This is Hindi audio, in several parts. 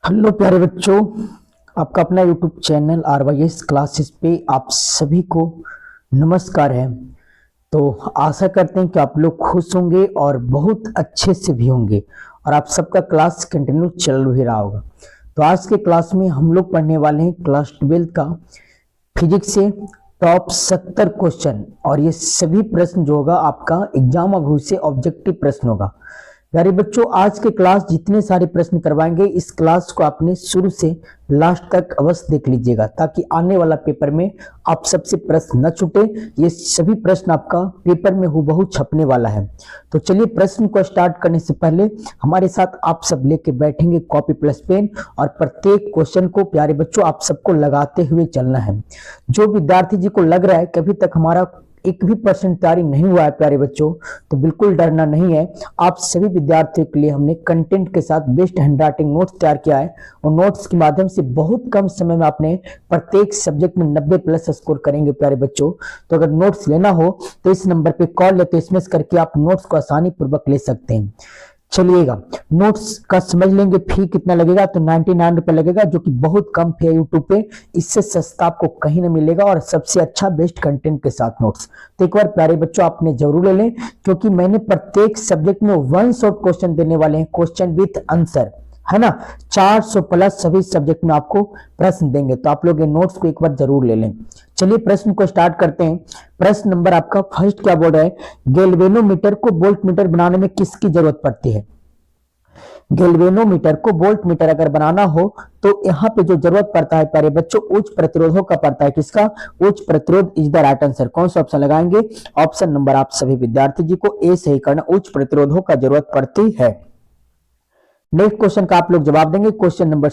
हेलो प्यारे बच्चों, आपका अपना यूट्यूब चैनल RYS क्लासेस पे आप सभी को नमस्कार है। तो आशा करते हैं कि आप लोग खुश होंगे और बहुत अच्छे से भी होंगे और आप सबका क्लास कंटिन्यू चल भी रहा होगा। तो आज के क्लास में हम लोग पढ़ने वाले हैं क्लास 12 का फिजिक्स से टॉप 70 क्वेश्चन, और ये सभी प्रश्न जो होगा आपका एग्जाम अभी से ऑब्जेक्टिव प्रश्न होगा। प्यारे बच्चों, आज के क्लास जितने सारे प्रश्न करवाएंगे, इस क्लास को आपने शुरू से लास्ट तक अवश्य देख लीजिएगा ताकि आने वाला पेपर में आप सबसे प्रश्न न छूटे। ये सभी प्रश्न आपका पेपर में हूबहू छपने वाला है। तो चलिए प्रश्न को स्टार्ट करने से पहले हमारे साथ आप सब लेके बैठेंगे कॉपी प्लस पेन, और प्रत्येक क्वेश्चन को प्यारे बच्चों आप सबको लगाते हुए चलना है। जो विद्यार्थी जी को लग रहा है कि अभी तक हमारा एक भी परसेंट तैयारी नहीं हुआ है प्यारे बच्चों, तो बिल्कुल डरना नहीं है। आप सभी विद्यार्थियों के लिए हमने कंटेंट के साथ बेस्ट हैंडराइटिंग नोट्स तैयार किया है, और नोट्स के माध्यम से बहुत कम समय में आपने प्रत्येक सब्जेक्ट में 90 प्लस स्कोर करेंगे प्यारे बच्चों। तो अगर नोट्स लेना हो तो इस नंबर पे कॉल या तो एसएमएस करके आप नोट्स को आसानी पूर्वक ले सकते हैं। चलिएगा, नोट्स का समझ लेंगे। फी कितना लगेगा? तो 99 रुपए लगेगा, जो कि बहुत कम फी है यूट्यूब पे। इससे सस्ता आपको कहीं नहीं मिलेगा, और सबसे अच्छा बेस्ट कंटेंट के साथ नोट्स। तो एक बार प्यारे बच्चों आपने जरूर ले लें, क्योंकि मैंने प्रत्येक सब्जेक्ट में वन शॉट क्वेश्चन देने वाले हैं, क्वेश्चन विथ आंसर, है ना। 400 प्लस सभी सब्जेक्ट में आपको प्रश्न देंगे, तो आप लोग ये नोट्स को एक बार जरूर ले लें। चलिए प्रश्न को स्टार्ट करते हैं। प्रश्न नंबर आपका फर्स्ट क्या बोल रहा है? गैल्वेनोमीटर को वोल्ट मीटर बनाने में किसकी जरूरत पड़ती है? गैल्वेनोमीटर को वोल्ट मीटर अगर बनाना हो तो यहाँ पे जो जरूरत पड़ता है प्यारे बच्चों, उच्च प्रतिरोधों का पड़ता है। किसका? उच्च प्रतिरोध इज द राइट आंसर। कौन सा ऑप्शन लगाएंगे? ऑप्शन नंबर आप सभी विद्यार्थी जी को ए सही करना, उच्च प्रतिरोधों का जरूरत पड़ती है। नेक्स्ट क्वेश्चन का आप लोग जवाब देंगे। क्वेश्चन नंबर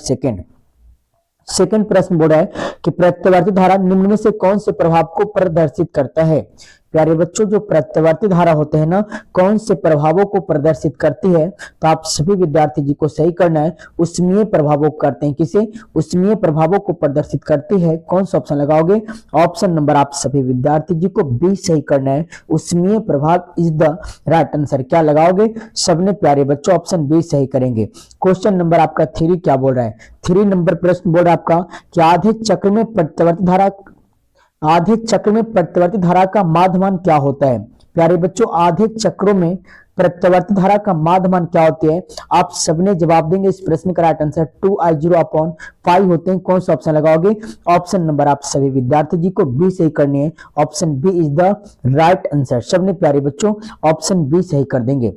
सेकंड प्रश्न बोल रहा है कि प्रत्यावर्ती धारा निम्न में से कौन से प्रभाव को प्रदर्शित करता है? प्यारे बच्चों, जो प्रत्यावर्ती धारा होते हैं ना, कौन से प्रभावों को प्रदर्शित करती है? तो आप सभी विद्यार्थी जी को सही करना है, उष्मीय प्रभावों को करते हैं। किसे? उष्मीय प्रभावों को प्रदर्शित करती है। कौन सा ऑप्शन लगाओगे? ऑप्शन नंबर आप सभी विद्यार्थी जी को बी सही करना है, उष्मीय प्रभाव इज द राइट आंसर। क्या लगाओगे? सबने प्यारे बच्चों ऑप्शन बी सही करेंगे। क्वेश्चन नंबर आपका 3 क्या बोल रहा है? 3 नंबर प्रश्न बोल रहा है आपका कि आधे चक्र में प्रत्यावर्ती धारा का माध्यमान क्या होता है? प्यारे बच्चों, आधे चक्रों में प्रत्यावर्ती धारा का माध्यमान क्या होती है? आप सबने जवाब देंगे। इस प्रश्न का राइट आंसर 2I0/5 होते हैं। कौन सा ऑप्शन लगाओगे? ऑप्शन नंबर आप सभी विद्यार्थी जी को बी सही करनी है, option B is the right answer. सबने प्यारे बच्चों ऑप्शन बी सही कर देंगे।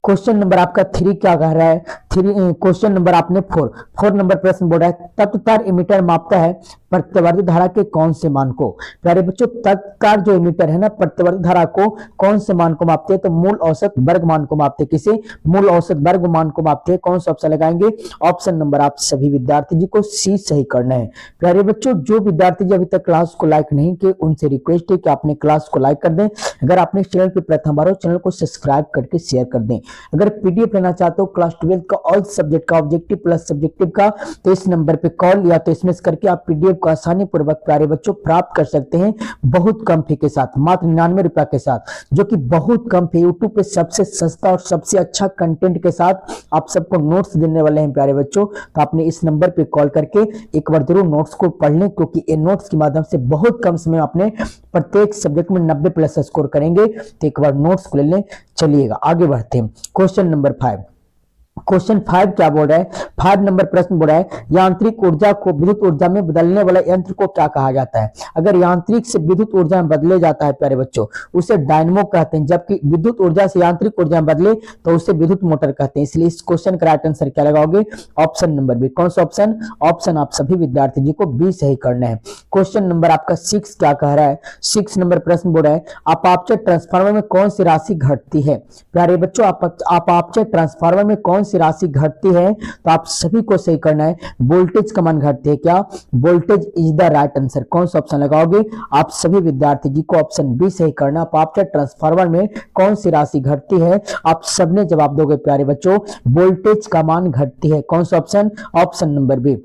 क्वेश्चन नंबर आपका 3 क्या कह रहा है? क्वेश्चन नंबर आपने 4 नंबर प्रश्न बोल रहा है तत्तार एमीटर मापता है प्रत्यावर्ती धारा के कौन से मान को? प्यारे बच्चों, तत्तार जो एमीटर है ना, प्रत्यावर्ती धारा को कौन से मान को मापते हैं? तो मूल औसत वर्ग मान को मापते हैं। किसे? मूल औसत वर्ग मान को मापते हैं। कौन सा ऑप्शन लगाएंगे? ऑप्शन नंबर आप सभी विद्यार्थी जी को सी सही करना है। प्यारे बच्चों, जो विद्यार्थी जी अभी तक क्लास को लाइक नहीं किए, उनसे रिक्वेस्ट है कि आपने क्लास को लाइक कर दें। अगर आपने चैनल पर प्रथम बार हो, चैनल को सब्सक्राइब करके शेयर कर दें। अगर पीडीएफ लेना चाहते हो क्लास 12 का ऑल सब्जेक्ट का, ऑब्जेक्टिव प्लस सब्जेक्टिव का, तो इस नंबर पे कॉल या तो एसएमएस करके आप पीडीएफ को आसानी पूर्वक प्यारे बच्चों प्राप्त कर सकते हैं, बहुत कम फी के साथ, मात्र 99 रुपए के साथ, जो कि बहुत कम फी। यूट्यूब पे सबसे सस्ता और सबसे अच्छा कंटेंट के साथ आप सबको नोट्स देने वाले हैं प्यारे बच्चों। तो आपने इस नंबर पे कॉल करके एक बार जरूर नोट्स को पढ़ लें, क्योंकि ये नोट्स के माध्यम से बहुत कम समय आपने प्रत्येक सब्जेक्ट में 90 प्लस स्कोर करेंगे। तो एक बार नोट्स को ले लें। चलिएगा आगे बढ़ते हैं। क्वेश्चन नंबर 5 क्या बोल रहा है? 5 नंबर प्रश्न बोल रहा है यांत्रिक ऊर्जा को विद्युत ऊर्जा में बदलने वाला यंत्र को क्या कहा जाता है? अगर यांत्रिक से विद्युत ऊर्जा में बदले जाता है प्यारे बच्चों, उसे डायनमो कहते हैं, जबकि विद्युत ऊर्जा से यांत्रिक ऊर्जा में बदले तो उसे विद्युत मोटर कहते हैं। इसलिए इस क्वेश्चन का राइट आंसर क्या लगाओगे? Option number B. कौन सा ऑप्शन? ऑप्शन आप सभी विद्यार्थी जी को बी सही करना है। क्वेश्चन नंबर आपका 6 क्या कह रहा है? 6 नंबर प्रश्न बोल रहा है अपारचर ट्रांसफार्मर में कौन सी राशि घटती है? प्यारे बच्चों, अपारचर ट्रांसफार्मर में कौन सी राशि घटती है? तो आप सभी को सही करना है, वोल्टेज का मान घटती है। क्या? Voltage is the right answer. कौन सा ऑप्शन लगाओगे? आप सभी विद्यार्थी जी को ऑप्शन बी सही करना। अपारचर ट्रांसफार्मर में कौन सी राशि घटती है? आप सबने जवाब दोगे प्यारे बच्चों, वोल्टेज का मान घटती है। कौन सा option? Option number B.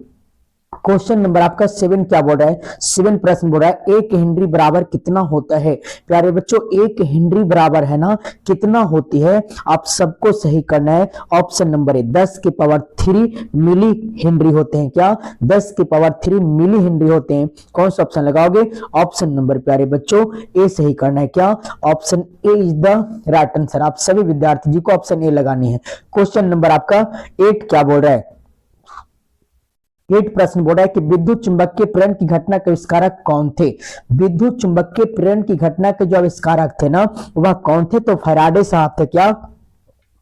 Question number आपका 7 क्या बोल रहा है? 7 प्रश्न बोल रहा है 1 हेनरी बराबर कितना होता है? प्यारे बच्चों 1 हेनरी बराबर है ना कितना होती है? आप सबको सही करना है। ऑप्शन नंबर ए 10 की पावर 3 मिली हेनरी होते हैं। क्या? 10 की पावर 3 मिली हेनरी होते हैं। कौन सा ऑप्शन लगाओगे? ऑप्शन नंबर प्यारे बच्चों ए सही करना है। क्या? Option A is the right answer. आप सभी विद्यार्थी जी को ऑप्शन ए लगानी है। क्वेश्चन नंबर आपका 8 क्या बोल रहा है? 8 प्रश्न बोल रहा है कि विद्युत चुंबकीय प्रेरण की घटना के आविष्कारक कौन थे? विद्युत चुंबकीय प्रेरण की घटना के जो आविष्कारक थे ना वह कौन थे? तो फैराडे साहब थे। क्या?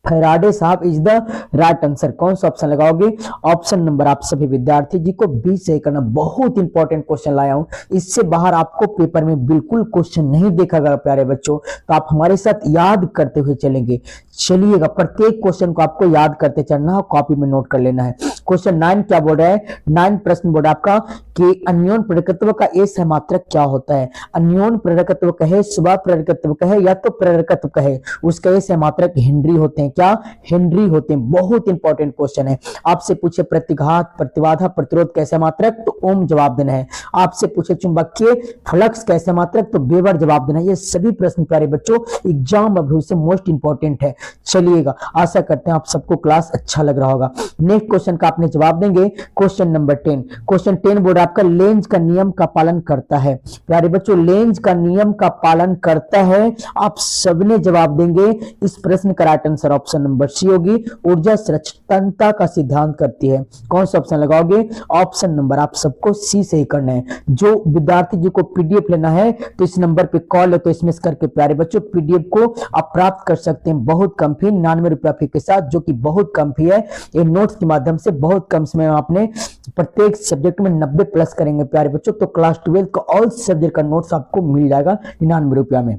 फैराडे साहब इज द राइट आंसर। कौन सा ऑप्शन लगाओगे? ऑप्शन नंबर आप सभी विद्यार्थी जी को बी सही करना। बहुत इंपॉर्टेंट क्वेश्चन लाया हूं, इससे बाहर आपको पेपर में बिल्कुल क्वेश्चन नहीं देखा गया प्यारे बच्चों, तो आप हमारे साथ याद करते हुए चलेंगे। चलिएगा, प्रत्येक क्वेश्चन को आपको याद करते चलना है, कॉपी में नोट कर लेना है। क्वेश्चन 9 क्या बोल रहा है? 9 प्रश्न बोल रहा है आपका कि अन्योन प्रेरकत्व का ए सहमात्रक क्या होता है? अन्योन प्रेरकत्व कहे, स्व प्रेरकत्व कहे या तो प्रेरकत्व कहे, उसका ए सहमात्रक हेनरी होते हैं। क्या? हेनरी होते हैं। बहुत इंपॉर्टेंट क्वेश्चन है। आपसे पूछे प्रतिघात, प्रतिबाधा, प्रतिरोध कैसे मात्रक, तो ओम जवाब देना है। आपसे पूछे चुंबकीय फ्लक्स कैसे मात्रक, तो वेबर जवाब देना है। ये सभी प्रश्न प्यारे बच्चों एग्जाम अभी से मोस्ट इंपॉर्टेंट है। चलिएगा, आशा करते हैं आप सबको क्लास अच्छा लग रहा होगा। नेक्स्ट क्वेश्चन का आपने जवाब देंगे। Question number 10। क्वेश्चन 10 बोर्ड आपका लेंज का नियम का पालन करता है। प्यारे बच्चों लेंज का नियम का पालन करता है, आप सबने जवाब देंगे। इस प्रश्न का right answer option number C होगी। ऊर्जा संरक्षणता का सिद्धांत करती है। कौन सा ऑप्शन लगाओगे? ऑप्शन नंबर आप सबको सी से ही करना है। जो विद्यार्थी जी को पीडीएफ लेना है तो इस नंबर पे कॉल है तो एसएमएस करके प्यारे बच्चों पीडीएफ को आप प्राप्त कर सकते हैं बहुत कम फी, 99 रुपया फी के साथ, जो कि बहुत कम फी है। ये नोट्स के माध्यम से बहुत कम समय में आपने प्रत्येक सब्जेक्ट में 90 प्लस करेंगे प्यारे बच्चों, तो क्लास 12 का ऑल सब्जेक्ट का नोट्स आपको मिल जाएगा 99 रुपया में।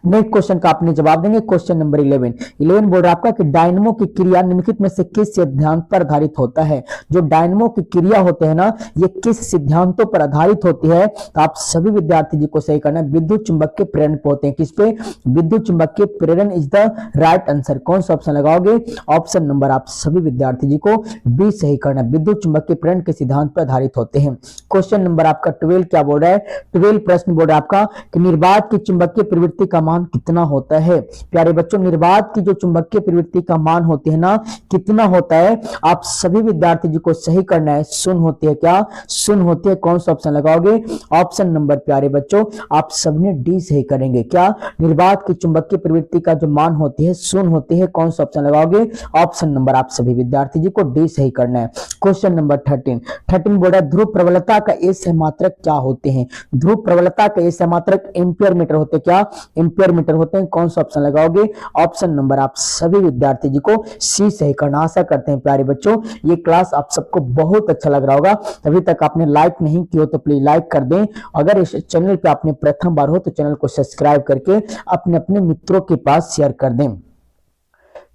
नेक्स्ट क्वेश्चन का आपने जवाब देंगे। क्वेश्चन नंबर 11 बोल रहा है आपका कि डायनमो की क्रिया निम्नलिखित में से किस सिद्धांत पर आधारित होता है? जो डायनमो की क्रिया होते हैं ना ये किस सिद्धांतों पर आधारित होती है? तो आप सभी विद्यार्थी जी को सही करना है। विद्युत चुंबकीय प्रेरण पे होते हैं। किस पे? विद्युत चुंबकीय प्रेरण इज द राइट आंसर। कौन सा ऑप्शन लगाओगे? ऑप्शन नंबर आप सभी विद्यार्थी जी को बी सही करना है। विद्युत चुंबकीय प्रेरण के सिद्धांत पर आधारित होते हैं। क्वेश्चन नंबर आपका 12 क्या बोल रहा है? 12 प्रश्न बोल रहा है आपका कि निर्वात की चुंबकीय प्रवृत्ति का मान कितना होता है? प्यारे बच्चों निर्वात की जो चुंबकीय प्रवृत्ति का मान होती है ना कितना होता है? आप सभी विद्यार्थी जी को सही करना है। शून्य होती है। क्या? शून्य होती है। कौन सा ऑप्शन लगाओगे? ऑप्शन नंबर प्यारे बच्चों आप सबने डी सही करेंगे। क्या? निर्वात की चुंबकीय प्रवृत्ति का जो मान होती है शून्य होती है। कौन सा ऑप्शन लगाओगे? ऑप्शन नंबर आप सभी विद्यार्थी जी को डी सही करना है। क्वेश्चन नंबर 13 बोल रहा है ध्रुव प्रबलता का ए सहमात्रक क्या होते हैं? ध्रुव प्रबलता का ए सहमात्रक एम्पियर मीटर होते हैं। क्या? एम्पियर मीटर होते हैं। कौन सा ऑप्शन लगाओगे? ऑप्शन नंबर आप सभी विद्यार्थी जी को सी सही करना। आशा करते हैं प्यारे बच्चों ये क्लास आप सबको बहुत अच्छा लग रहा होगा। अभी तक आपने लाइक नहीं किया हो तो प्लीज लाइक कर दें। अगर इस चैनल पे आपने प्रथम बार हो तो चैनल को सब्सक्राइब करके अपने अपने मित्रों के पास शेयर कर दें।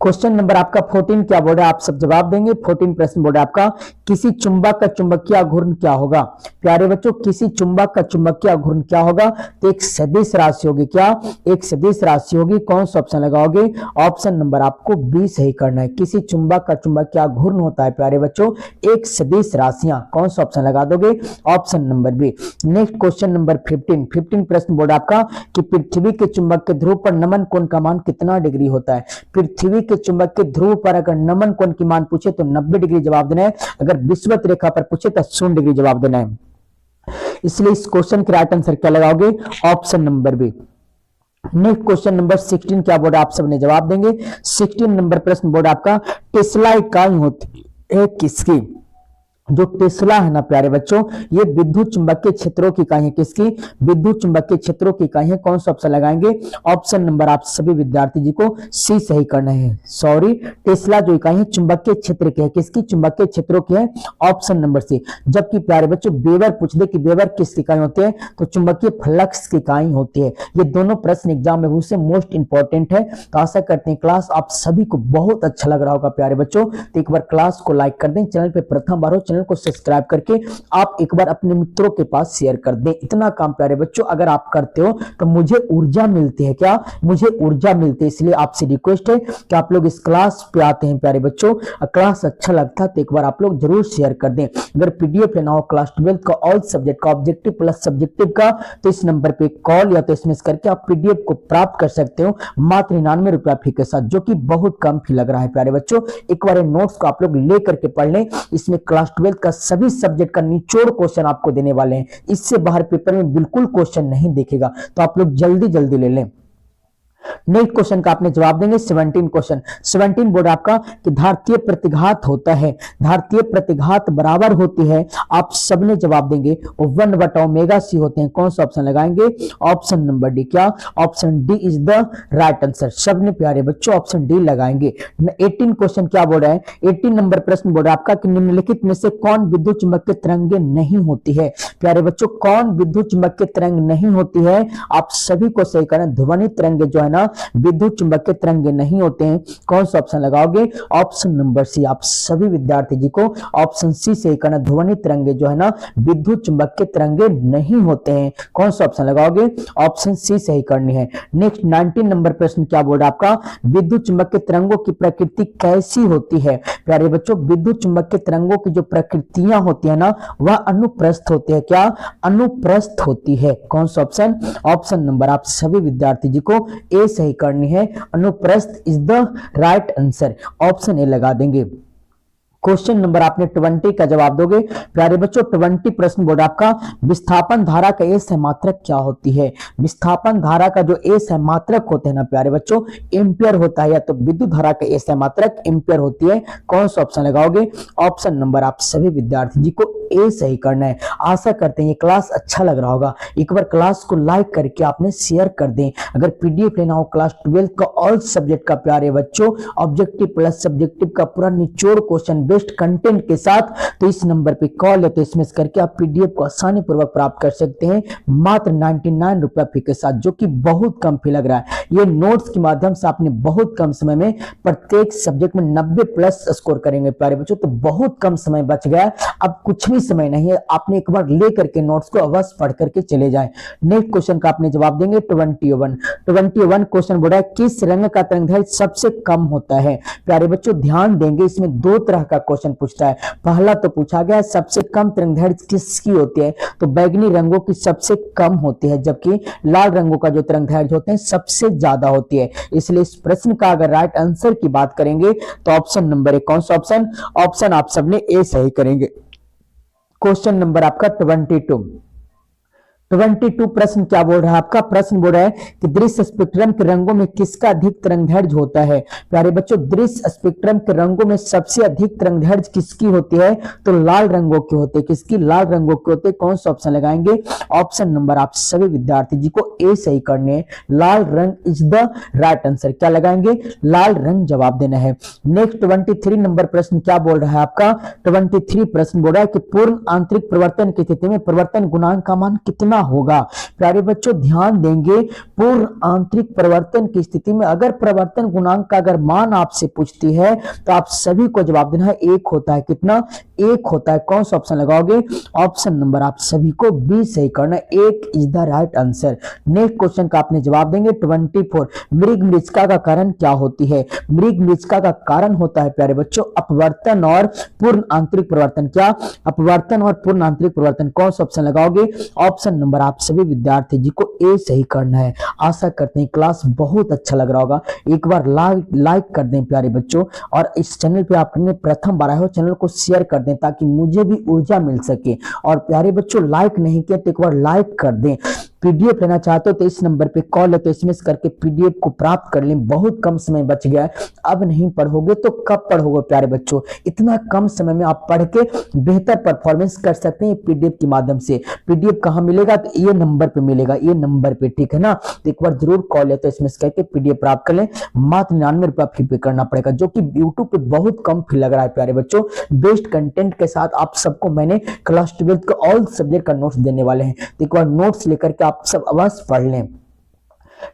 क्वेश्चन नंबर आपका 14 क्या बोल रहा है? आप सब जवाब देंगे। 14 प्रश्न बोल रहा है आपका किसी चुंबक का चुंबकीय आघूर्ण क्या होगा? प्यारे बच्चों किसी चुंबक का चुंबकीय आघूर्ण क्या होगा? तो एक सदिश राशि होगी। क्या? एक सदिश राशि होगी। कौन सा ऑप्शन लगाओगे? ऑप्शन नंबर आपको बी सही करना है। किसी चुंबक का चुंबकीय आघूर्ण होता है प्यारे बच्चों एक सदिश राशियां। कौन सा ऑप्शन लगा दोगे? Option number B. Next question number 15 प्रश्न बोल रहा है आपका कि पृथ्वी के चुंबक के ध्रुव पर नमन कोण का मान कितना डिग्री होता है? पृथ्वी के चुंबक के ध्रुव पर अगर नमन कोण की मान पूछे तो 90 डिग्री जवाब देना है। अगर विषुवत रेखा पर पूछे तो 0 डिग्री जवाब देना है। इसलिए इस क्वेश्चन का राइट आंसर क्या लगाओगे? Option number B. Next question number 16 क्या बोर्ड आप सबने जवाब देंगे। 16 नंबर प्रश्न बोर्ड आपका टेस्ला इकाई होती है किसकी? जो टेस्ला है ना प्यारे बच्चों ये विद्युत चुंबकीय क्षेत्रों की इकाई है। किसकी? विद्युत चुंबकीय क्षेत्रों की इकाई है। कौन सा ऑप्शन लगाएंगे? ऑप्शन नंबर आप सभी विद्यार्थी जी को सी सही करना है। सॉरी टेस्ला जो इकाई है चुंबकीय क्षेत्र की है। किसकी? चुंबकीय क्षेत्रों की है। Option number C. जबकि प्यारे बच्चों वेबर पूछ दे कि वेबर किस इकाई होते हैं तो चुंबकीय फ्लक्स की इकाई होती है। ये दोनों प्रश्न एग्जाम में उससे मोस्ट इंपॉर्टेंट है। तो आशा करते हैं क्लास आप सभी को बहुत अच्छा लग रहा होगा प्यारे बच्चों। तो एक बार क्लास को लाइक कर दें। चैनल पे प्रथम बार हो चैनल को सब्सक्राइब करके आप एक बार अपने मित्रों के पास शेयर कर दें। इतना काम प्यारे बच्चों अगर आप करते हो तो मुझे ऊर्जा मिलती है, क्या मुझे ऊर्जा मिलती है। इसलिए आपसे रिक्वेस्ट है कि आप लोग इस क्लास पे आते हैं प्यारे बच्चों, क्लास अच्छा लगता है तो एक बार आप लोग जरूर शेयर कर दें। अगर पीडीएफ लेना हो क्लास 12 का ऑल सब्जेक्ट का ऑब्जेक्टिव प्लस सब्जेक्टिव का तो इस नंबर पे कॉल या तो एसएमएस करके आप पीडीएफ को प्राप्त कर सकते हो मात्र 99 रुपया फी के साथ, जो कि बहुत कम फी लग रहा है प्यारे बच्चों। एक बार नोट्स को आप लोग लेकर के पढ़ लें, इसमें क्लास 12 का सभी सब्जेक्ट का निचोड़ क्वेश्चन आपको देने वाले हैं, इससे बाहर पेपर में बिल्कुल क्वेश्चन नहीं दिखेगा, तो आप लोग जल्दी जल्दी ले लें। नेक्स्ट क्वेश्चन का आपने जवाब देंगे 17 क्वेश्चन। 17 बोर्ड आपका कि धारतीय प्रतिघात होता है, धारतीय प्रतिघात बराबर होती है, आप सबने जवाब देंगे 1/ओमेगा c होते हैं। कौन सा ऑप्शन लगाएंगे? Option number D. क्या? Option D is the right answer. सबने प्यारे बच्चों ऑप्शन डी लगाएंगे। 18 क्वेश्चन क्या बोल रहा है? 18 नंबर प्रश्न बोल रहा है आपका कि निम्नलिखित में से कौन विद्युत चुंबकीय तरंगे नहीं होती है? प्यारे बच्चों कौन विद्युत चुंबकीय तरंग नहीं होती है? आप सभी को सही करें। ध्वनि तरंगे जो है ना विद्युत चुंबकीय तरंगे नहीं होते हैं। कौन सा ऑप्शन लगाओगे? Option number C. आप सभी विद्यार्थी जी को ऑप्शन सी सही करना। ध्वनि तरंगे जो है ना विद्युत चुंबकीय तरंगे नहीं होते हैं। कौन सा ऑप्शन लगाओगे? ऑप्शन सी सही करनी है। नेक्स्ट 19 नंबर प्रश्न क्या बोल रहा है आपका? विद्युत चुंबकीय तरंगों की प्रकृति कैसी होती है? प्यारे बच्चों विद्युत चुंबकीय तरंगों की जो प्रकृतियां होती है ना वह अनुप्रस्थ होती है। क्या? अनुप्रस्थ होती है। कौन सा ऑप्शन? ऑप्शन नंबर आप सभी विद्यार्थी जी को ए सही करनी है। अनुप्रस्थ is the right answer. Option A लगा देंगे। क्वेश्चन नंबर आपने 20 का जवाब दोगे। प्यारे बच्चों 20 प्रश्न बोर्ड आपका विस्थापन धारा का ए सहमात्रक क्या होती है? विस्थापन धारा का जो ए सहमात्रक होते हैं ना प्यारे बच्चों एम्पियर होता है, या तो विद्युत धारा का ए सहमात्रक एम्पियर होती है। कौन सा ऑप्शन लगाओगे? ऑप्शन नंबर आप सभी विद्यार्थी जी को ए सही करना है। आशा करते हैं ये क्लास अच्छा लग रहा होगा। एक बार क्लास को लाइक करके आपने शेयर कर दें। अगर पीडीएफ लेना हो क्लास 12 का ऑल सब्जेक्ट का प्यारे बच्चों ऑब्जेक्टिव प्लस सब्जेक्टिव का पूरा निचोड़ क्वेश्चन बेस्ट कंटेंट के साथ तो इस नंबर पे कॉल या तो एसएमएस करके आप पीडीएफ को आसानी पूर्वक प्राप्त कर सकते हैं मात्र 99 रुपया फी के साथ, जो कि बहुत कम फी लग रहा है। ये नोट्स के माध्यम से आपने बहुत कम समय में प्रत्येक सब्जेक्ट में 90 प्लस स्कोर करेंगे प्यारे बच्चों, तो बहुत कम समय बच गया। अब कुछ भी समय नहीं है, आपने एक बार ले करके नोट्स को अवश्य पढ़ करके चले जाएं। नेक्स्ट क्वेश्चन का आपने जवाब देंगे 21 क्वेश्चन बोला है किस रंग का तरंगदैर्घ्य सबसे कम होता है? प्यारे बच्चों ध्यान देंगे, इसमें दो तरह का क्वेश्चन पूछता है। पहला तो पूछा गया सबसे कम तरंगदैर्घ्य किसकी होती है, तो बैगनी रंगों की सबसे कम होती है, जबकि लाल रंगों का जो तरंगदैर्घ्य होते हैं सबसे ज्यादा होती है। इसलिए इस प्रश्न का अगर राइट आंसर की बात करेंगे तो ऑप्शन नंबर 1। कौन सा ऑप्शन? ऑप्शन आप सबने ए सही करेंगे। क्वेश्चन नंबर आपका 22 प्रश्न क्या बोल रहा है आपका? प्रश्न बोल रहा है कि दृश्य स्पेक्ट्रम के रंगों में किसका अधिक तरंगदैर्घ्य होता है? प्यारे बच्चों दृश्य स्पेक्ट्रम के रंगों में सबसे अधिक तरंगदैर्घ्य किसकी होती है? तो लाल रंगों की होती है। किसकी? लाल रंगों की होती है। कौन सा ऑप्शन लगाएंगे? ऑप्शन नंबर आप सभी विद्यार्थी जी को ए सही करने हैं। लाल रंग इज द राइट आंसर। क्या लगाएंगे? लाल रंग जवाब देना है। नेक्स्ट 23 नंबर प्रश्न क्या बोल रहा है आपका? 23 प्रश्न बोल रहा है कि पूर्ण आंतरिक परिवर्तन की स्थिति में परिवर्तन गुणांक का मान कितना होगा? प्यारे बच्चों ध्यान देंगे, पूर्ण आंतरिक परिवर्तन की स्थिति में अगर परिवर्तन गुणांक का अगर मान आपसे पूछती है तो आप सभी को जवाब देना है 1 होता है। कितना? 1 होता है। कौन सा ऑप्शन लगाओगे? ऑप्शन नंबर आप सभी को बी सही करना है। 1 is the right answer. Next question का आपने जवाब देंगे 24 मृग मृच्छका का कारण क्या होती है? मृग मृच्छका का कारण होता है प्यारे बच्चों अपवर्तन और पूर्ण आंतरिक परिवर्तन। क्या? अपवर्तन और पूर्ण आंतरिक परिवर्तन। कौन सा ऑप्शन लगाओगे? ऑप्शन नंबर आप सभी विद्यार्थी जी को ए सही करना है। आशा करते हैं क्लास बहुत अच्छा लग रहा होगा। एक बार लाइक कर दें प्यारे बच्चों, और इस चैनल पे आपने प्रथम बार आए हो चैनल को शेयर कर दें ताकि मुझे भी ऊर्जा मिल सके। और प्यारे बच्चों लाइक नहीं किया तो एक बार लाइक कर दें। पीडीएफ लेना चाहते हो तो इस नंबर पे कॉल या तो एसएमएस करके पीडीएफ को प्राप्त कर लें। बहुत कम समय बच गया है, अब नहीं पढ़ोगे तो कब पढ़ोगे प्यारे बच्चों? इतना कम समय में आप पढ़ के बेहतर परफॉर्मेंस कर सकते हैं पीडीएफ के माध्यम से। पीडीएफ कहाँ मिलेगा? तो ये नंबर पे मिलेगा, ये नंबर पे, ठीक है ना? तो एक बार जरूर कॉल या तो एसएमएस करके पीडीएफ प्राप्त कर लें। मात्र 99 रुपया फी पे करना पड़ेगा, जो कि यूट्यूब पे बहुत कम फी लग रहा है प्यारे बच्चों। बेस्ट कंटेंट के साथ आप सबको मैंने क्लास 12 का ऑल सब्जेक्ट का नोट्स देने वाले हैं, तो एक बार नोट्स लेकर के आप सब अवश्य पढ़ लें।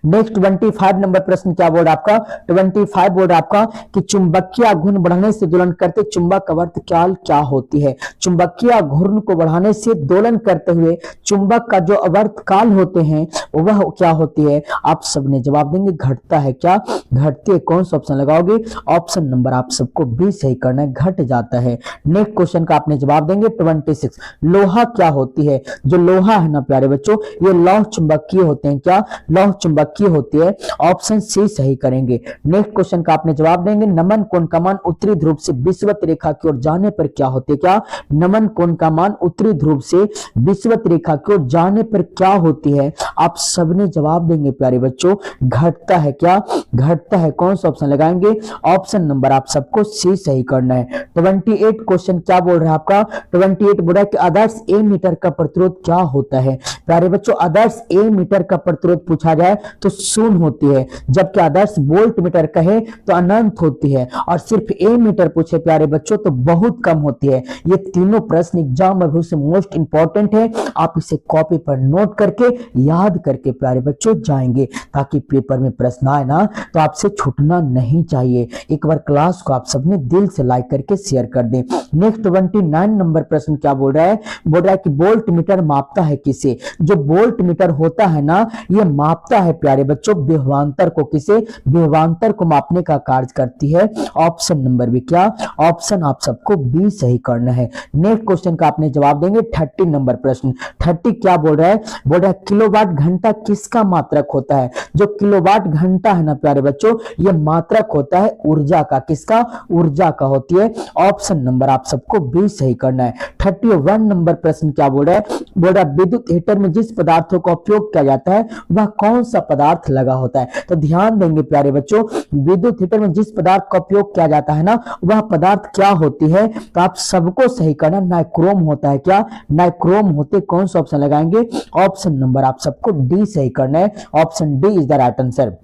नेक्स्ट 25 नंबर प्रश्न क्या बोल रहा है आपका, 25 बोल रहा है आपका कि चुंबकीय घूर्ण बढ़ने से दोलन करते चुंबक अवर्तकाल क्या होती है। चुंबकीय घूर्ण को बढ़ाने से दोलन करते हुए चुंबक का जो अवर्तकाल होते हैं वह क्या होती है। आप सबने जवाब देंगे घटता है, क्या घटती है। कौन सा ऑप्शन लगाओगे, ऑप्शन नंबर आप सबको बी सही करना है, घट जाता है। नेक्स्ट क्वेश्चन का आपने जवाब देंगे 26, लोहा क्या होती है। जो लोहा है ना प्यारे बच्चों, ये लौह चुंबकीय होते हैं, क्या लौह चुंबकीय होती है। ऑप्शन सी सही करेंगे। नेक्स्ट क्वेश्चन का आपने जवाब देंगे नमन कोण का मान उत्तरी ध्रुव से विषुवत रेखा की ओर जाने पर क्या होती है। क्या नमन कोण का मान उत्तरी ध्रुव से विषुवत रेखा की ओर जाने पर क्या होती है। आप सबने जवाब देंगे प्यारे बच्चों घटता है, क्या घटता है। कौन सा ऑप्शन लगाएंगे, ऑप्शन नंबर आप सबको सी सही करना है। 28 क्वेश्चन क्या बोल रहा है आपका, 28 बोल रहा है कि आदर्श ए मीटर का प्रतिरोध क्या होता है। प्यारे बच्चों आदर्श ए मीटर का प्रतिरोध पूछा जाए तो शून्य होती है, जबकि आदर्श वोल्ट मीटर कहे तो अनंत होती है, और सिर्फ ए मीटर पूछे प्यारे बच्चों तो बहुत कम होती है। ये तीनों प्रश्न एग्जाम में से मोस्ट इंपॉर्टेंट है। आप इसे कॉपी पर नोट करके याद करके प्यारे बच्चों जाएंगे, ताकि पेपर में प्रश्न आए ना तो आपसे छूटना नहीं चाहिए। एक बार क्लास को आप सबने दिल से लाइक करके शेयर कर दें। नेक्स्ट 29 नंबर प्रश्न क्या बोल रहा है, बोल रहा है कि वोल्ट मीटर मापता है किसे। जो वोल्ट मीटर होता है ना ये मापता है प्यारे बच्चों विभवांतर को, किसे विभवांतर को मापने का कार्य करती है। ऑप्शन नंबर भी क्या, ऑप्शन आप सबको बी सही करना है। नेक्स्ट क्वेश्चन का आपने जवाब देंगे 30 नंबर प्रश्न। 30 क्या बोल रहा है, बोल रहा है किलोवाट घंटा किसका मात्रक होता है। जो किलोवाट घंटा है ना प्यारे बच्चों ये मात्रक होता है ऊर्जा का, किसका, ऊर्जा का होती है। ऑप्शन नंबर आप सबको बी सही करना है। 31 नंबर प्रश्न क्या बोल रहा है, बोल रहा है विद्युत हीटर में जिस पदार्थों का उपयोग किया जाता है वह कौन सा पदार्थ लगा होता है। तो ध्यान देंगे प्यारे बच्चों विद्युत हीटर में जिस पदार्थ का उपयोग किया जाता है ना वह पदार्थ क्या होती है। तो आप सबको सही करना, नाइक्रोम होता है, क्या नाइक्रोम होते। कौन सा ऑप्शन लगाएंगे, ऑप्शन नंबर आप सबको डी सही करना है। Option D is the right answer.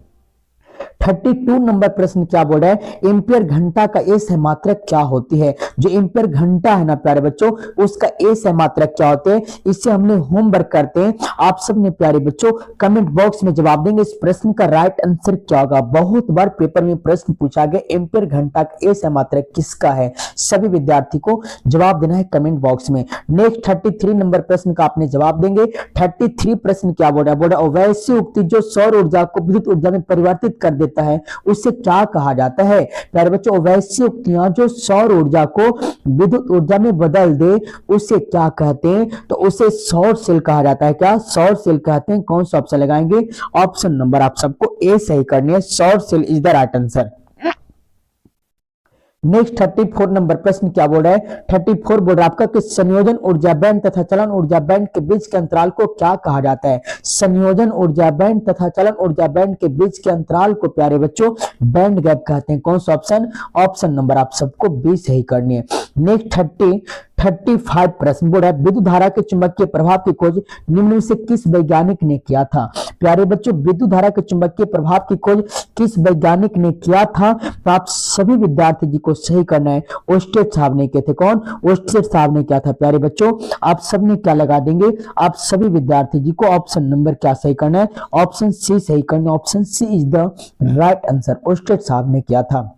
32 number प्रश्न क्या बोल रहा है, एम्पियर घंटा का ए सह मात्रक क्या होती है। जो एम्पियर घंटा है ना प्यारे बच्चों उसका ए सह मात्रक क्या होते हैं, इससे हमने होमवर्क करते हैं। आप सब ने प्यारे बच्चों कमेंट बॉक्स में जवाब देंगे इस प्रश्न का राइट आंसर क्या होगा। बहुत बार पेपर में प्रश्न पूछा गया एम्पियर घंटा का ए सह मात्रक किसका है। सभी विद्यार्थी को जवाब देना है कमेंट बॉक्स में। नेक्स्ट 33 नंबर प्रश्न का आपने जवाब देंगे। 33 प्रश्न क्या बोल रहा है, बोल रहा है वैसी उक्ति जो सौर ऊर्जा को विद्युत ऊर्जा में परिवर्तित कर देता है उससे क्या कहा जाता है। प्यारे बच्चों वैसी उक्तियां जो सौर ऊर्जा को विद्युत ऊर्जा में बदल दे उसे क्या कहते हैं। तो उसे सौर सेल कहा जाता है, क्या सौर सेल कहते हैं। कौन सा ऑप्शन लगाएंगे, ऑप्शन नंबर आप सबको ए सही करनी है। सौर cell is the right answer. Next 34 number प्रश्न क्या बोल रहा है, 34 बोल रहा है आपका कि संयोजन ऊर्जा बैंड तथा चलन ऊर्जा बैंड के बीच के अंतराल को क्या कहा जाता है। संयोजन ऊर्जा बैंड तथा चलन ऊर्जा बैंड के बीच के अंतराल को प्यारे बच्चों बैंड गैप कहते हैं। कौन सा ऑप्शन, ऑप्शन नंबर आप सबको बी सही करनी है। नेक्स्ट 35 प्रश्न बोल रहा है विद्युत धारा के चुंबकीय प्रभाव की खोज निम्न में से किस वैज्ञानिक ने किया था। प्यारे बच्चों विद्युत धारा के चुंबकीय प्रभाव की खोज किस वैज्ञानिक ने किया था। तो आप सभी विद्यार्थी जी को सही करना है। ओस्टेड साहब ने किए थे। कौन, ओस्टेड साहब ने किया था। प्यारे बच्चों आप सबने क्या लगा देंगे, आप सभी विद्यार्थी जी को ऑप्शन नंबर क्या सही करना है, ऑप्शन सी सही करना है। Option C is the right answer, Oersted साहब ने किया था।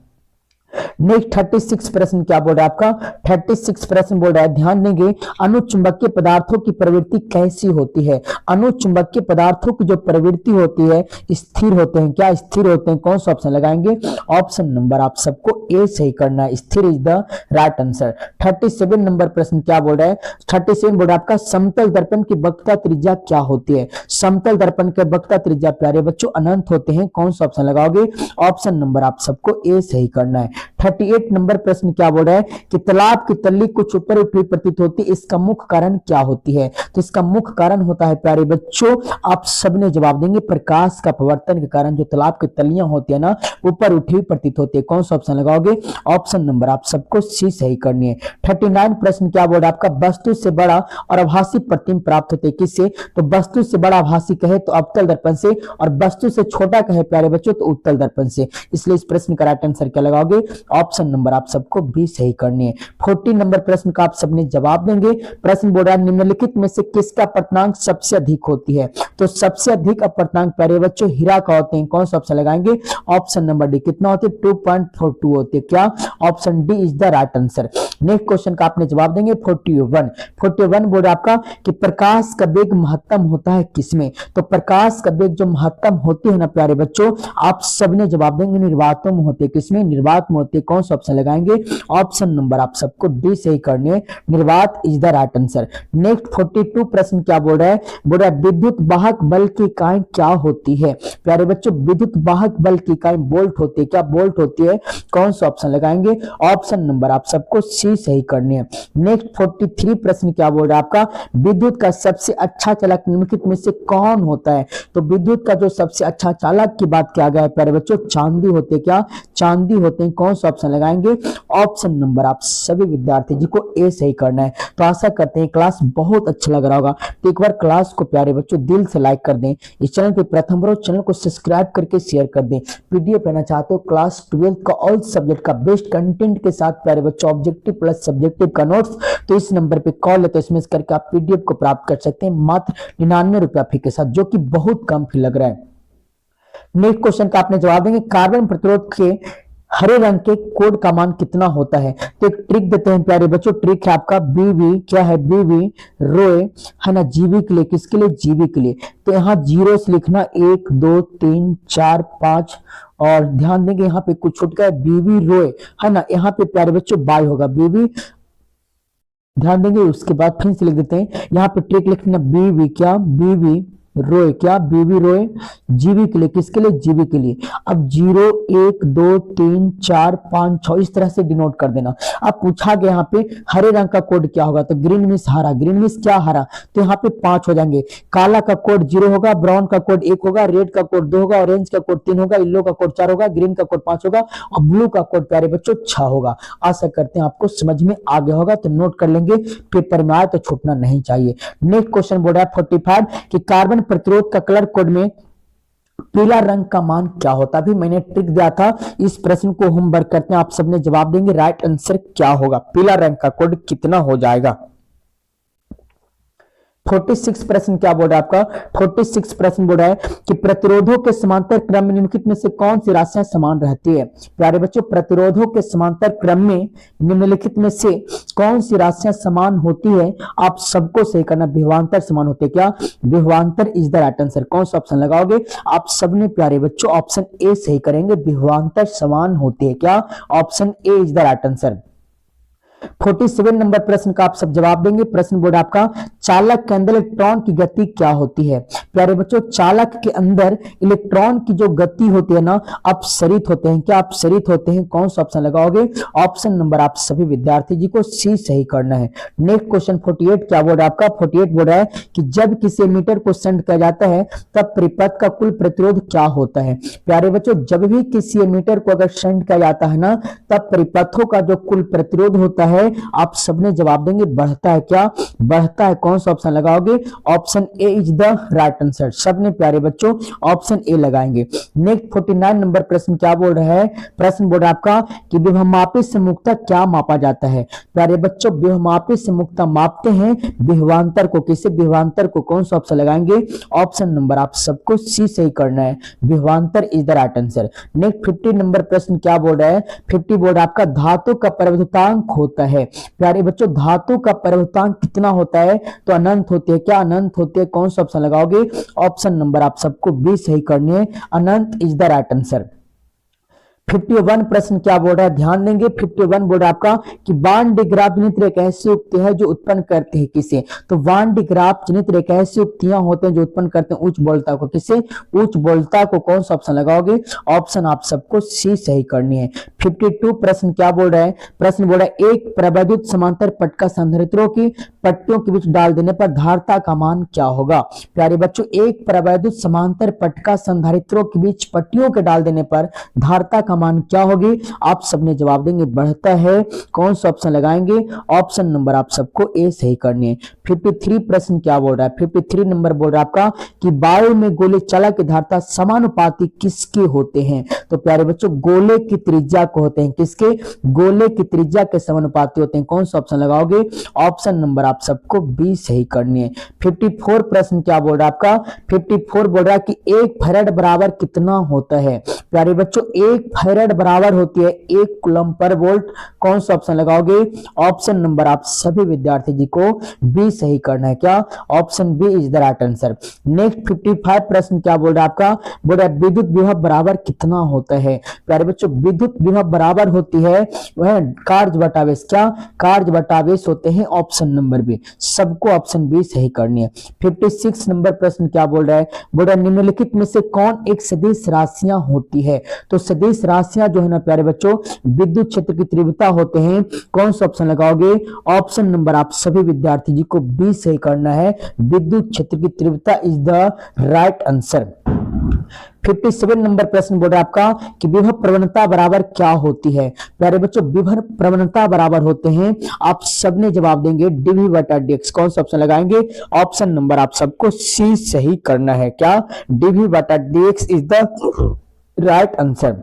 नेक्स्ट 36 प्रश्न क्या बोल रहा है आपका, 36 प्रश्न बोल रहा है ध्यान देंगे अनुचुंबकीय पदार्थों की प्रवृत्ति कैसी होती है। अनुचुंबकीय पदार्थों की जो प्रवृत्ति होती है स्थिर होते हैं, क्या स्थिर होते हैं। कौन सा ऑप्शन लगाएंगे, ऑप्शन नंबर आप सबको ए सही करना है। स्थिर is the right answer. 37 number प्रश्न क्या बोल रहा है, 37 बोल रहा है आपका समतल दर्पण की वक्रता त्रिज्या क्या होती है। समतल दर्पण के वक्रता त्रिज्या प्यारे बच्चों अनंत होते हैं। कौन सा ऑप्शन लगाओगे, ऑप्शन नंबर आप सबको ए सही करना है। 38 नंबर प्रश्न क्या बोल रहा है कि तालाब की तल्ली कुछ ऊपर उठी प्रतीत होती है, इसका मुख्य कारण क्या होती है। तो इसका मुख्य कारण होता है प्यारे बच्चों आप सबने जवाब देंगे प्रकाश का पवर्तन के कारण जो तालाब की तलियां होती है ना ऊपर उठी प्रतीत होती है। कौन सा ऑप्शन लगाओगे, ऑप्शन नंबर आप सबको सी सही करनी है। 39 प्रश्न क्या बोल रहा है आपका वस्तु से बड़ा और आभासी प्रतिबिंब प्राप्त होते हैं किससे। तो वस्तु से बड़ा आभासी कहे तो अवतल दर्पण से, और वस्तु से छोटा कहे प्यारे बच्चों तो उत्तल दर्पण से। इसलिए इस प्रश्न का राइट आंसर क्या लगाओगे, ऑप्शन नंबर आप सबको बी सही करनी है। 40 नंबर प्रश्न का आप सबने जवाब देंगे। प्रश्न बोल रहा है निम्नलिखित में से किसका अपर्तनांक सबसे अधिक होती है? तो सबसे अधिक अपर्तनांक प्यारे बच्चों हीरा का होते हैं। कौन सा ऑप्शन लगाएंगे? Option number D. कितना होते हैं? 2.42 होते हैं। क्या? Option D is the right answer. Next question का आपने जवाब देंगे 41 बोल रहा है आपका कि प्रकाश का वेग महत्तम होता है किसमें? तो प्रकाश का वेग जो महत्तम होती है ना प्यारे बच्चों, आप सबने जवाब देंगे निर्वातों में होते हैं। किसमें? निर्वात में होते हैं। कौन सा ऑप्शन लगाएंगे? ऑप्शन नंबर आप सबको डी सही करने है। निर्वात is the right answer. Next 42 प्रश्न क्या बोल रहा है? बोल रहा है विद्युत वाहक बल की इकाई क्या होती है? प्यारे बच्चों विद्युत वाहक बल की इकाई वोल्ट होती है। क्या? वोल्ट होती है। कौन सा ऑप्शन लगाएंगे? ऑप्शन नंबर आप सबको सी सही करनी है। नेक्स्ट 43 प्रश्न क्या बोल रहा है आपका? विद्युत का सबसे अच्छा चालक निम्नलिखित में से कौन होता है? तो विद्युत का जो सबसे अच्छा चालक की बात किया गया है प्यारे बच्चों, चांदी होते हैं। क्या? चांदी होते हैं। कौन सा ऑप्शन लगाएंगे? ऑप्शन नंबर आप सभी विद्यार्थी जी को ए सही करना है। तो आशा करते हैं क्लास बहुत अच्छा लग रहा होगा। तो एक बार क्लास को प्यारे बच्चों दिल से लाइक कर दें। इस चैनल पे प्रथम बार चैनल को सब्सक्राइब करके शेयर कर दें। पीडीएफ लेना चाहते हो क्लास 12 का ऑल सब्जेक्ट का बेस्ट कंटेंट के साथ प्यारे बच्चों ऑब्जेक्टिव प्लस सब्जेक्टिव का नोट्स, तो इस नंबर पे कॉल है तो इसमें करके आप पीडीएफ को प्राप्त कर सकते हैं मात्र 99 रुपया फी के साथ, जो कि बहुत कम फी लग रहा है। नेक्स्ट क्वेश्चन का आपने जवाब देंगे कार्बन प्रतिरोध के हरे रंग के कोड का मान कितना होता है? तो एक ट्रिक देते हैं प्यारे बच्चों। ट्रिक है आपका बीवी, क्या है? बीवी रोए है ना, जीवी के लिए। किसके लिए? जीवी के लिए। तो यहाँ जीरो से लिखना 1 2 3 4 5, और ध्यान देंगे यहाँ पे कुछ छूट गया, बीवी रोए है ना, यहाँ पे प्यारे बच्चों बाय होगा बीवी, ध्यान देंगे। उसके बाद फिर से लिख देते हैं यहाँ पे ट्रिक लिखना बीवी, क्या? बीवी रोए, क्या? बीवी रोए जीवी के लिए। किसके लिए? जीवी के लिए। अब 0 1 2 3 4 5 6 इस तरह से डिनोट कर देना। अब पूछा गया यहाँ पे हरे रंग का कोड क्या होगा? तो ग्रीन मीन्स हरा, ग्रीन मीन्स क्या? हरा। तो यहाँ पे 5 हो जाएंगे। काला का कोड 0 होगा, ब्राउन का कोड 1 होगा, रेड का कोड 2 होगा, ऑरेंज का कोड 3 होगा, येलो का कोड 4 होगा, ग्रीन का कोड 5 होगा, और ब्लू का कोड प्यारे बच्चों 6 होगा। आशा करते हैं आपको समझ में आ गया होगा। तो नोट कर लेंगे, पेपर में आए तो छूटना नहीं चाहिए। नेक्स्ट क्वेश्चन बोल रहा है 45 कि कार्बन प्रतिरोध का कलर कोड में पीला रंग का मान क्या होता है? अभी मैंने ट्रिक दिया था, इस प्रश्न को होमवर्क करते हैं, आप सबने जवाब देंगे। राइट आंसर क्या होगा? पीला रंग का कोड कितना हो जाएगा? 46 प्रश्न क्या बोल रहा है आपका? 46 प्रश्न बोल रहा है कि प्रतिरोधों के समांतर क्रम में निम्नलिखित में से कौन सी राशियां समान रहती है? प्यारे बच्चों प्रतिरोधों के समांतर क्रम में निम्नलिखित में से कौन सी राशियां समान होती है? आप सबको सही करना। विभवांतर समान होते हैं। क्या? विभवांतर इज द राइट आंसर। कौन सा ऑप्शन लगाओगे? आप सबने प्यारे बच्चों ऑप्शन ए सही करेंगे। विभवांतर समान होते हैं। क्या? Option A is the right answer. 47 number प्रश्न का आप सब जवाब देंगे। प्रश्न बोर्ड आपका चालक के अंदर इलेक्ट्रॉन की गति क्या होती है? प्यारे बच्चों चालक के अंदर इलेक्ट्रॉन की जो गति होती है ना, अपसरित होते हैं। क्या? अपसरित होते हैं। कौन सा ऑप्शन लगाओगे? ऑप्शन नंबर आप सभी विद्यार्थी जी को सी सही करना है। नेक्स्ट क्वेश्चन 48 क्या बोल रहा है आपका? 48 बोल रहा है कि जब किसी एमीटर को शंट किया जाता है तब परिपथ का कुल प्रतिरोध क्या होता है? प्यारे बच्चों जब भी किसी एमीटर को अगर शंट किया जाता है ना, तब परिपथों का जो कुल प्रतिरोध होता है, आप सबने जवाब देंगे बढ़ता है। क्या? बढ़ता है। कौन सा ऑप्शन लगाओगे? Option A is the right answer. सबने प्यारे बच्चों ऑप्शन ए लगाएंगे। नेक्स्ट 49 नंबर प्रश्न क्या बोल रहा है? प्रश्न बोल रहा है आपका कि विभवमापी समरूपता क्या मापा जाता है? प्यारे बच्चों विभवमापी समरूपता मापते हैं विभवांतर को। किसे? विभवांतर को। कौन सा ऑप्शन लगाएंगे? ऑप्शन नंबर आप सबको सी सही करना है। विभवांतर is the right answer. Next 50 number प्रश्न क्या बोल रहा है? 50 बोल रहा है आपका धातु का परिवर्तनांक होता है। प्यारे बच्चों धातु का परिवर्तनांक कितना होता है? तो अनंत होते हैं। क्या? अनंत होते हैं। कौन सा ऑप्शन लगाओगे? ऑप्शन नंबर आप सबको बी सही करनी है। अनंत इज द राइट आंसर। 51 प्रश्न क्या बोल रहा है? ध्यान देंगे। 51 बोल रहा है आपका कि वान डे ग्राफ जनित रेखा ऐसी युक्ति है जो उत्पन्न करते हैं किसे? तो वान डे ग्राफ जनित रेखा ऐसी युक्तियां होते हैं जो उत्पन्न करते हैं उच्च बोलता को। किसे? उच्च बोलता को। कौन सा ऑप्शन लगाओगे? ऑप्शन आप सबको सी सही करनी है। 52 प्रश्न क्या बोल रहा है? प्रश्न बोल रहा है एक प्रविद्युत समांतर पट्टिका संधारित्रों की पट्टियों के बीच डाल देने पर धारिता का मान क्या होगा? प्यारे बच्चों एक प्रविद्युत समांतर पट्टिका संधारित्रों के बीच पट्टियों के डाल देने पर धारिता का मान क्या होगी? आप सबने जवाब देंगे बढ़ता है। कौन सा ऑप्शन लगाएंगे? ऑप्शन नंबर आप सबको ए सही करनी है। 53 प्रश्न क्या बोल रहा है? 53 नंबर बोल रहा है आपका कि वायु में गोले चालक धार्ता समानुपाती किसके होते हैं? तो प्यारे बच्चों गोले की त्रिज्या को होते हैं, किसके? गोले की त्रिज्या के समानुपाती होते हैं। कौन सा ऑप्शन लगाओगे? ऑप्शन नंबर आप सबको बी सही करनी है। 54 प्रश्न क्या बोल रहा है आपका? 54 बोल रहा है कि 1 फैराड बराबर कितना होता है? प्यारे बच्चों 1 फैराड बराबर होती है 1 कूलम पर वोल्ट। कौन सा ऑप्शन लगाओगे? ऑप्शन नंबर आप सभी विद्यार्थी जी को बी सही करना है। क्या? Option B is the right answer. Next 55 प्रश्न क्या बोल रहा है आपका? बोल रहा है विद्युत विभव बराबर कितना होता है? प्यारे बच्चों विद्युत विभव बराबर होती है वह कार्य बटा आवेश। क्या? कार्य बटा आवेश होते हैं। ऑप्शन नंबर बी, सबको ऑप्शन बी सही करनी है। 56 नंबर प्रश्न क्या बोल रहा है? बोल रहा है निम्नलिखित में से कौन एक सदिश राशियां होती है? तो सदिश राशियां जो है ना प्यारे बच्चों विद्युत क्षेत्र की तीव्रता होते हैं। कौन सा ऑप्शन लगाओगे? ऑप्शन नंबर आप सभी विद्यार्थी जी को बी सही करना है। विद्युत क्षेत्र की तीव्रता is the right answer. 57 number प्रश्न बोल रहा है आपका कि विभव प्रवणता बराबर क्या होती है? प्यारे बच्चों विभव प्रवणता बराबर होते हैं, आप सबने जवाब देंगे डीवी बटा डीएक्स। कौन सा ऑप्शन लगाएंगे? ऑप्शन नंबर आप सबको सी सही करना है। क्या? डीवी बटा DX is the right answer.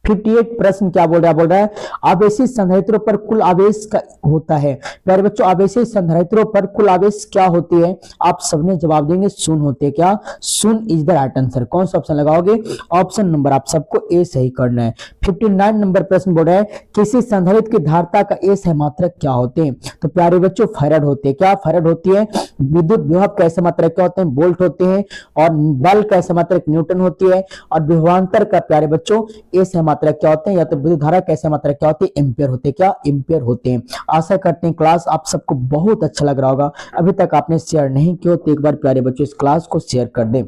58 प्रश्न क्या बोल रहा है? बोल रहा है आवेशित संधारित्रों पर कुल आवेश का होता है। प्यारे बच्चों आवेशित संधारित्रों पर कुल आवेश क्या होती है? आप सबने जवाब देंगे शून्य होते हैं। क्या? शून्य इज द राइट आंसर। कौन सा ऑप्शन लगाओगे? ऑप्शन नंबर आप सबको ए सही करना है। 59 नंबर प्रश्न बोल रहा है किसी संधारित्र की धारिता का ए सहमात्रक क्या होते हैं? तो प्यारे बच्चों फैराड होते हैं। क्या? फैराड होती है। विद्युत विभव का सहमात्रक क्या होते हैं? वोल्ट होते हैं। और बल का सहमात्रक न्यूटन होती है। और विभवांतर का प्यारे बच्चों ए मात्रा क्या होते हैं? या तो विद्युत धारा कैसे मात्रा क्या होती है? एम्पियर होते हैं। क्या? एम्पियर होते हैं। आशा करते हैं क्लास आप सबको बहुत अच्छा लग रहा होगा। अभी तक आपने शेयर नहीं किया तो एक बार प्यारे बच्चों इस क्लास को शेयर कर दें।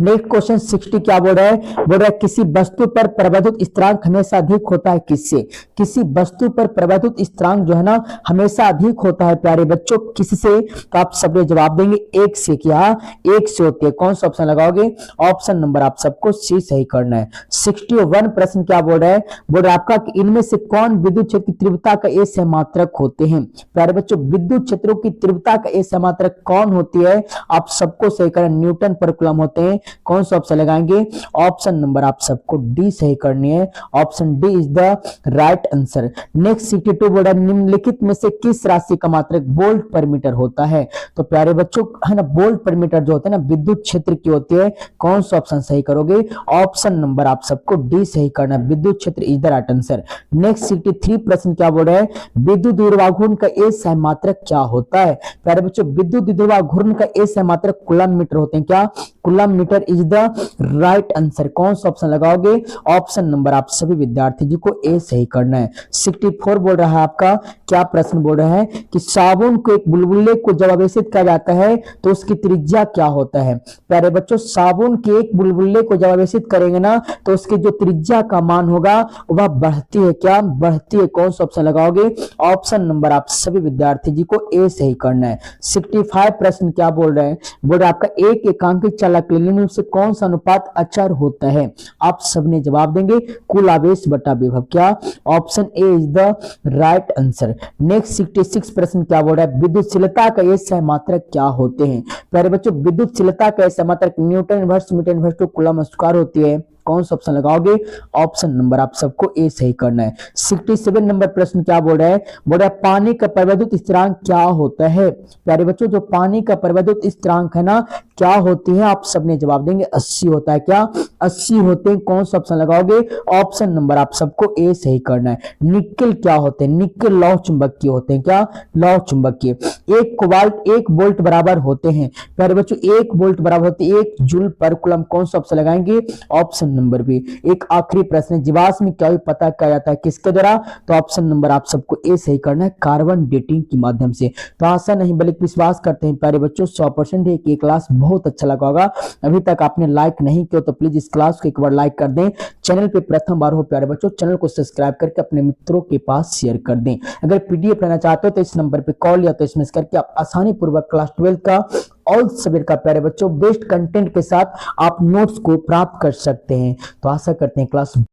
नेक्स्ट क्वेश्चन 60 क्या बोल रहा है? बोल रहा है किसी वस्तु पर प्रवर्धित स्थिरांक हमेशा अधिक होता है किससे? किसी वस्तु पर प्रवर्धित स्थिरांक जो है ना हमेशा अधिक होता है प्यारे बच्चों किससे? तो आप सब जवाब देंगे एक से। क्या? एक से होती है। कौन सा ऑप्शन लगाओगे? ऑप्शन नंबर आप सबको सी सही करना है। 61 प्रश्न क्या बोल रहा है? बोल रहा है आपका कि इनमें से कौन विद्युत क्षेत्र की तीव्रता का ए सहमात्रक होते हैं? प्यारे बच्चों विद्युत क्षेत्रों की तीव्रता का ए सहमात्रक कौन होती है? आप सबको सही करना, न्यूटन पर कूलम होते हैं। कौन सा ऑप्शन लगाएंगे? ऑप्शन नंबर आप सबको डी सही करनी है। Option D is the right answer. Next 62 बोल रहा है निम्नलिखित में से किस राशि का मात्रक वोल्ट पर मीटर होता है? तो प्यारे बच्चों है ना वोल्ट पर मीटर जो होता है ना विद्युत क्षेत्र की होती है। कौन सा ऑप्शन सही करोगे? ऑप्शन नंबर आप सबको डी सही करना है। विद्युत क्षेत्र is the right answer. Next 63 प्रश्न क्या बोल रहा है? विद्युत द्विध्रुव घूर्णन का ए सहमात्रक क्या होता है? प्यारे बच्चों विद्युत द्विध्रुव घूर्णन का ए सहमात्रक कूलम मीटर होते हैं। क्या? Coulomb metre is the right answer. कौन सा ऑप्शन लगाओगे? ऑप्शन नंबर आप सभी विद्यार्थी जी को ए सही करना है। 64 बोल रहा है आपका क्या प्रश्न बोल रहा है कि साबुन को एक बुलबुले को जब आवेशित किया जाता है तो उसकी त्रिज्या क्या होता है? प्यारे बच्चों साबुन के एक बुलबुले को जब आवेशित करेंगे ना तो उसकी जो त्रिज्या का मान होगा वह बढ़ती है। क्या? बढ़ती है। कौन सा ऑप्शन लगाओगे? ऑप्शन नंबर आप सभी विद्यार्थी जी को ए सही करना है। 65 प्रश्न क्या बोल रहे हैं? बोल रहे आपका एक एकांकित चालक निम्न से कौन सा अनुपात अचर होता है? आप सबने जवाब देंगे कुल आवेश बटा विभव। क्या? Option A is the right answer. Next 66 प्रश्न क्या बोल रहा है? विद्युतशीलता का ये सहमात्रक क्या होते हैं? प्यारे बच्चों विद्युतशीलता का सहमात्रक newton inverse metre inverse two coulomb square होती है। कौन सा ऑप्शन लगाओगे? ऑप्शन नंबर आप सबको ए सही करना है। 67 नंबर प्रश्न क्या बोल रहा है? बोल रहा है पानी का प्रवर्धित स्थिरांक क्या होता है? प्यारे बच्चों जो पानी का प्रवर्धित स्थिरांक है ना क्या होती है? आप सबने जवाब देंगे 80 होता है। क्या? 80 होते हैं। कौन सा ऑप्शन लगाओगे? ऑप्शन नंबर आप सबको ए सही करना है। निकेल क्या होते हैं? निकेल लौह चुंबकीय होते हैं। क्या? लौह चुंबकीय। एक कोबाल्ट 1 वोल्ट बराबर होते हैं। प्यारे बच्चों 1 वोल्ट बराबर होते हैं 1 जूल पर कूलम। कौन सा ऑप्शन लगाएंगे? Option number B. एक आखिरी प्रश्न जीवाश्म क्या पता किया जाता है किसके द्वारा? तो ऑप्शन नंबर आप सबको ए सही करना है कार्बन डेटिंग के माध्यम से। तो आशा नहीं बल्कि विश्वास करते हैं प्यारे बच्चों 100% है कि ये क्लास बहुत अच्छा लगा होगा। अभी तक आपने लाइक नहीं किया तो प्लीज इस क्लास को एक बार लाइक कर दें। चैनल पे प्रथम बार हो प्यारे बच्चों चैनल को सब्सक्राइब करके अपने मित्रों के पास शेयर कर दें। अगर पीडीएफ लेना चाहते हो तो इस नंबर पे कॉल या तो एसएमएस करके आप आसानी पूर्वक क्लास 12 का ऑल सब्जेक्ट का प्यारे बच्चों बेस्ट कंटेंट के साथ आप नोट्स को प्राप्त कर सकते हैं। तो आशा करते हैं क्लास